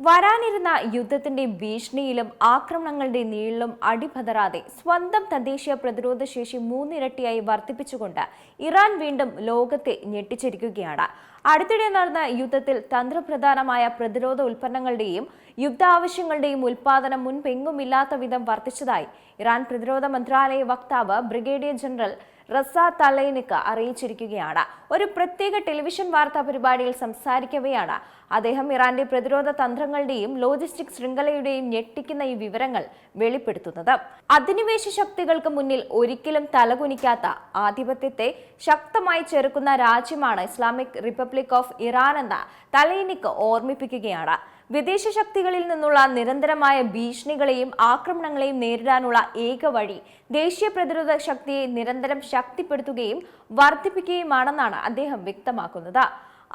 വരാനിരുന്ന യുദ്ധത്തിന്റെ ഭീഷണിയിലും ആക്രമണങ്ങളുടെ നീളിലും അടിപതറാതെ സ്വന്തം തദ്ദേശീയ പ്രതിരോധ ശേഷി മൂന്നിരട്ടിയായി വർദ്ധിപ്പിച്ചുകൊണ്ട് ഇറാൻ വീണ്ടും ലോകത്തെ ഞെട്ടിച്ചിരിക്കുകയാണ്. അടുത്തിടെ നടന്ന യുദ്ധത്തിൽ തന്ത്രപ്രധാനമായ പ്രതിരോധ ഉൽപ്പന്നങ്ങളുടെയും യുദ്ധാവശ്യങ്ങളുടെയും ഉൽപാദനം മുൻപെങ്ങുമില്ലാത്ത വിധം വർദ്ധിച്ചതായി ഇറാൻ പ്രതിരോധ മന്ത്രാലയ വക്താവ് ബ്രിഗേഡിയർ ജനറൽ റസാ തലൈനിക്ക് അറിയിച്ചിരിക്കുകയാണ്. ഒരു പ്രത്യേക ടെലിവിഷൻ വാർത്താ പരിപാടിയിൽ സംസാരിക്കവെയാണ് അദ്ദേഹം ഇറാന്റെ പ്രതിരോധ തന്ത്രങ്ങളുടെയും ലോജിസ്റ്റിക് ശൃംഖലയുടെയും ഞെട്ടിക്കുന്ന ഈ വിവരങ്ങൾ വെളിപ്പെടുത്തുന്നത്. അധിനിവേശ ശക്തികൾക്ക് മുന്നിൽ ഒരിക്കലും തലകുനിക്കാത്ത ആധിപത്യത്തെ ശക്തമായി ചെറുക്കുന്ന രാജ്യമാണ് ഇസ്ലാമിക് റിപ്പബ്ലിക് ഓഫ് ഇറാൻ എന്ന തലൈനിക്ക് ഓർമ്മിപ്പിക്കുകയാണ്. വിദേശ ശക്തികളിൽ നിന്നുള്ള നിരന്തരമായ ഭീഷണികളെയും ആക്രമണങ്ങളെയും നേരിടാനുള്ള ഏക വഴി ദേശീയ പ്രതിരോധ ശക്തിയെ നിരന്തരം ശക്തിപ്പെടുത്തുകയും വർദ്ധിപ്പിക്കുകയുമാണെന്നാണ് അദ്ദേഹം വ്യക്തമാക്കുന്നത്.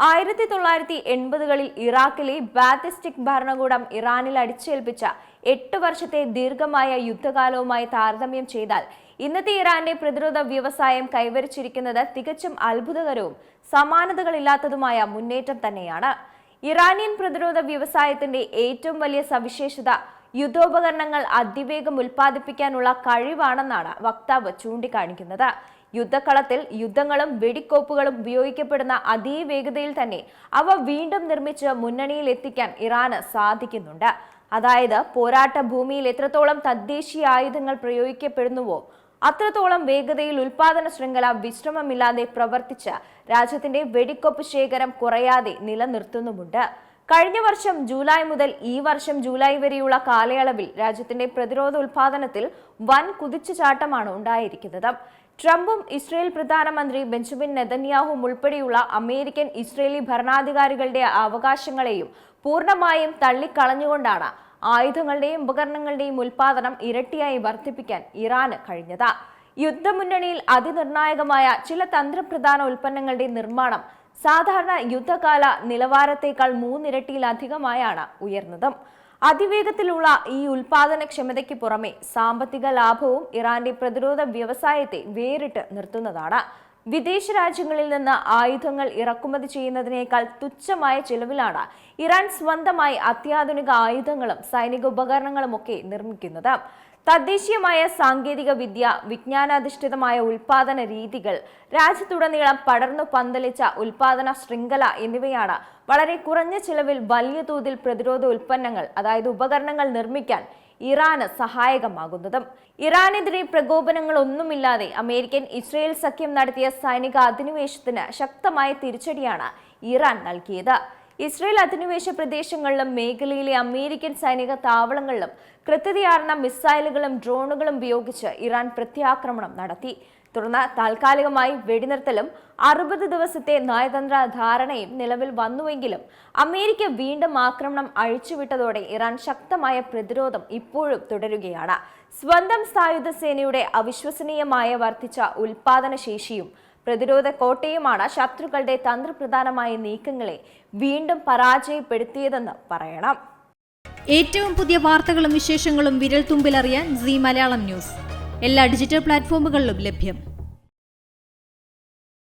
1980കളിൽ ഇറാഖിലെ ബാത്തിസ്റ്റിക് ഭരണകൂടം ഇറാനിൽ അടിച്ചേൽപ്പിച്ച 8 വർഷത്തെ ദീർഘമായ യുദ്ധകാലവുമായി താരതമ്യം ചെയ്താൽ ഇന്നത്തെ ഇറാന്റെ പ്രതിരോധ വ്യവസായം കൈവരിച്ചിരിക്കുന്നത് തികച്ചും അത്ഭുതകരവും സമാനതകളില്ലാത്തതുമായ മുന്നേറ്റം തന്നെയാണ്. ഇറാനിയൻ പ്രതിരോധ വ്യവസായത്തിന്റെ ഏറ്റവും വലിയ സവിശേഷത യുദ്ധോപകരണങ്ങൾ അതിവേഗം ഉൽപ്പാദിപ്പിക്കാനുള്ള കഴിവാണെന്നാണ് വക്താവ് ചൂണ്ടിക്കാണിക്കുന്നത്. യുദ്ധക്കളത്തിൽ യുദ്ധങ്ങളും വെടിക്കോപ്പുകളും ഉപയോഗിക്കപ്പെടുന്ന അതേ വേഗതയിൽ തന്നെ അവ വീണ്ടും നിർമ്മിച്ച് മുന്നണിയിൽ എത്തിക്കാൻ ഇറാന് സാധിക്കുന്നുണ്ട്. അതായത് പോരാട്ട ഭൂമിയിൽ എത്രത്തോളം തദ്ദേശീയ ആയുധങ്ങൾ പ്രയോഗിക്കപ്പെടുന്നുവോ അത്രത്തോളം വേഗതയിൽ ഉൽപാദന ശൃംഖല വിശ്രമമില്ലാതെ പ്രവർത്തിച്ച് രാജ്യത്തിന്റെ വെടിക്കോപ്പ് ശേഖരം കുറയാതെ നിലനിർത്തുന്നുമുണ്ട്. കഴിഞ്ഞ വർഷം ജൂലൈ മുതൽ ഈ വർഷം ജൂലൈ വരെയുള്ള കാലയളവിൽ രാജ്യത്തിന്റെ പ്രതിരോധ ഉൽപാദനത്തിൽ വൻ കുതിച്ചുചാട്ടമാണ് ഉണ്ടായിരിക്കുന്നത്. ട്രംപും ഇസ്രയേൽ പ്രധാനമന്ത്രി ബെഞ്ചമിൻ നെതന്യാഹുവും ഉൾപ്പെടെയുള്ള അമേരിക്കൻ ഇസ്രയേലി ഭരണാധികാരികളുടെ അവകാശങ്ങളെയും പൂർണ്ണമായും തള്ളിക്കളഞ്ഞുകൊണ്ടാണ് ആയുധങ്ങളുടെയും ഉപകരണങ്ങളുടെയും ഉൽപാദനം ഇരട്ടിയായി വർദ്ധിപ്പിക്കാൻ ഇറാന് കഴിഞ്ഞത്. യുദ്ധമുന്നണിയിൽ അതിനിർണായകമായ ചില തന്ത്രപ്രധാന ഉൽപ്പന്നങ്ങളുടെ നിർമ്മാണം സാധാരണ യുദ്ധകാല നിലവാരത്തേക്കാൾ 3 ഇരട്ടിയിലധികമായാണ് ഉയർന്നത്. അതിവേഗത്തിലുള്ള ഈ ഉൽപാദനക്ഷമതയ്ക്ക് പുറമെ സാമ്പത്തിക ലാഭവും ഇറാന്റെ പ്രതിരോധ വ്യവസായത്തെ വേറിട്ട് നിർത്തുന്നതാണ്. വിദേശ രാജ്യങ്ങളിൽ നിന്ന് ആയുധങ്ങൾ ഇറക്കുമതി ചെയ്യുന്നതിനേക്കാൾ തുച്ഛമായ ചിലവിലാണ് ഇറാൻ സ്വന്തമായി അത്യാധുനിക ആയുധങ്ങളും സൈനിക ഉപകരണങ്ങളുമൊക്കെ നിർമ്മിക്കുന്നത്. തദ്ദേശീയമായ സാങ്കേതിക വിദ്യ, വിജ്ഞാനാധിഷ്ഠിതമായ ഉൽപാദന രീതികൾ, രാജ്യത്തുടനീളം പടർന്നു പന്തലിച്ച ഉൽപാദന ശൃംഖല എന്നിവയാണ് വളരെ കുറഞ്ഞ ചിലവിൽ വലിയ തോതിൽ പ്രതിരോധ ഉൽപ്പന്നങ്ങൾ അതായത് ഉപകരണങ്ങൾ നിർമ്മിക്കാൻ ഇറാന് സഹായകമാകുന്നതും. ഇറാനെതിരെ പ്രകോപനങ്ങളൊന്നുമില്ലാതെ അമേരിക്കൻ ഇസ്രയേൽ സഖ്യം നടത്തിയ സൈനിക അധിനിവേശത്തിന് ശക്തമായ തിരിച്ചടിയാണ് ഇറാൻ നൽകിയത്. ഇസ്രയേൽ അധിനിവേശ പ്രദേശങ്ങളിലും മേഖലയിലെ അമേരിക്കൻ സൈനിക താവളങ്ങളിലും കൃത്യതയാർന്ന മിസൈലുകളും ഡ്രോണുകളും ഉപയോഗിച്ച് ഇറാൻ പ്രത്യാക്രമണം നടത്തി. തുടർന്ന് താൽക്കാലികമായി വെടിനിർത്തലും 60 ദിവസത്തെ നയതന്ത്ര ധാരണയും നിലവിൽ വന്നുവെങ്കിലും അമേരിക്ക വീണ്ടും ആക്രമണം അഴിച്ചുവിട്ടതോടെ ഇറാൻ ശക്തമായ പ്രതിരോധം ഇപ്പോഴും തുടരുകയാണ്. സ്വന്തം സായുധ സേനയുടെ അവിശ്വസനീയമായ വർദ്ധിച്ച ഉൽപാദന ശേഷിയും പ്രതിരോധ കോട്ടയുമാണ് ശത്രുക്കളുടെ തന്ത്രപ്രധാനമായ നീക്കങ്ങളെ വീണ്ടും പരാജയപ്പെടുത്തിയതെന്ന് പറയണം. ഏറ്റവും പുതിയ വാർത്തകളും വിശേഷങ്ങളും വിരൽ തുമ്പിലറിയാൻ സീ മലയാളം ന്യൂസ് എല്ലാ ഡിജിറ്റൽ പ്ലാറ്റ്ഫോമുകളിലും ലഭ്യം.